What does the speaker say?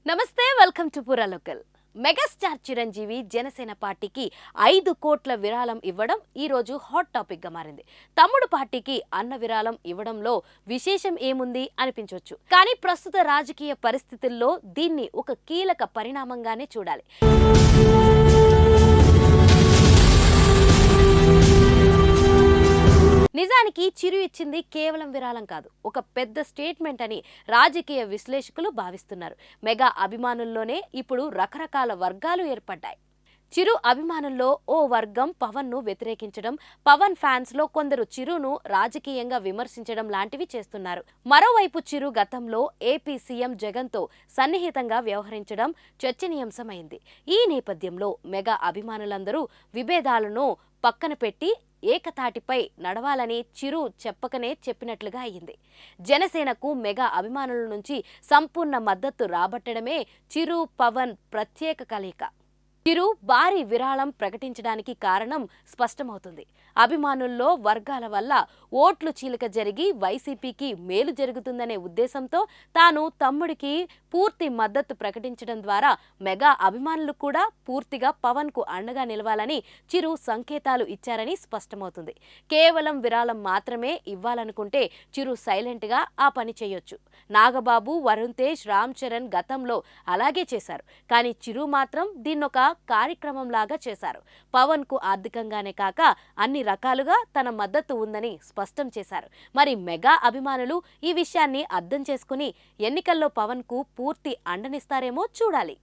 నమస్తే welcome to పురా local. Megastar Chiranjeevi Janasena పార్టీకి 5 కోట్ల విరాళం ఇవ్వడం ఈ రోజు హాట్ టాపిక్ గా మారింది. తమ్ముడు పార్టీకి అన్న విరాళం ఇవ్వడంలో విశేషం ఏముంది అనిపించవచ్చు. కానీ ప్రస్తుత రాజకీయ పరిస్థితుల్లో దీన్ని ఒక కీలక పరిణామంగానే చూడాలి. నిజానికి చిరు ఇచ్చింది కేవలం విరాళం కాదు, ఒక పెద్ద స్టేట్మెంట్ అని రాజకీయ విశ్లేషకులు భావిస్తున్నారు. మెగా అభిమానుల్లోనే ఇప్పుడు రకరకాల వర్గాలు ఏర్పడ్డాయి. చిరు అభిమానుల్లో ఓ వర్గం పవన్ ను వ్యతిరేకించడం, పవన్ ఫ్యాన్స్ లో కొందరు చిరును రాజకీయంగా విమర్శించడం లాంటివి చేస్తున్నారు. మరోవైపు చిరు గతంలో ఏపీ సీఎం జగన్ తో సన్నిహితంగా వ్యవహరించడం చర్చనీయాంశమైంది. ఈ నేపథ్యంలో మెగా అభిమానులందరూ విభేదాలను పక్కన పెట్టి ఏకతాటిపై నడవాలని చిరు చెప్పకనే చెప్పినట్లుగా అయింది. జనసేనకు మెగా అభిమానుల నుంచి సంపూర్ణ మద్దతు రాబట్టడమే చిరు పవన్ ప్రత్యేక కలయిక. చిరు భారీ విరాళం ప్రకటించడానికి కారణం స్పష్టమవుతుంది. అభిమానుల్లో వర్గాల వల్ల ఓట్లు చీలిక జరిగి వైసీపీకి మేలు జరుగుతుందనే ఉద్దేశంతో తాను తమ్ముడికి పూర్తి మద్దతు ప్రకటించడం ద్వారా మెగా అభిమానులు కూడా పూర్తిగా పవన్ కు అండగా నిలవాలని చిరు సంకేతాలు ఇచ్చారని స్పష్టమవుతుంది. కేవలం విరాళం మాత్రమే ఇవ్వాలనుకుంటే చిరు సైలెంట్ గా ఆ పని చేయొచ్చు. నాగబాబు, వరుణ్ తేజ్, రామ్ చరణ్ గతంలో అలాగే చేశారు. కానీ చిరు మాత్రం దీన్నొక కార్యక్రమం లాగా చేశారు. పవన్ కు ఆర్థికంగానే కాక అన్ని రకాలుగా తన మద్దతు ఉందని స్పష్టం చేశారు. మరి మెగా అభిమానులు ఈ విషయాన్ని అర్థం చేసుకుని ఎన్నికల్లో పవన్ కు పూర్తి అండనిస్తారేమో చూడాలి.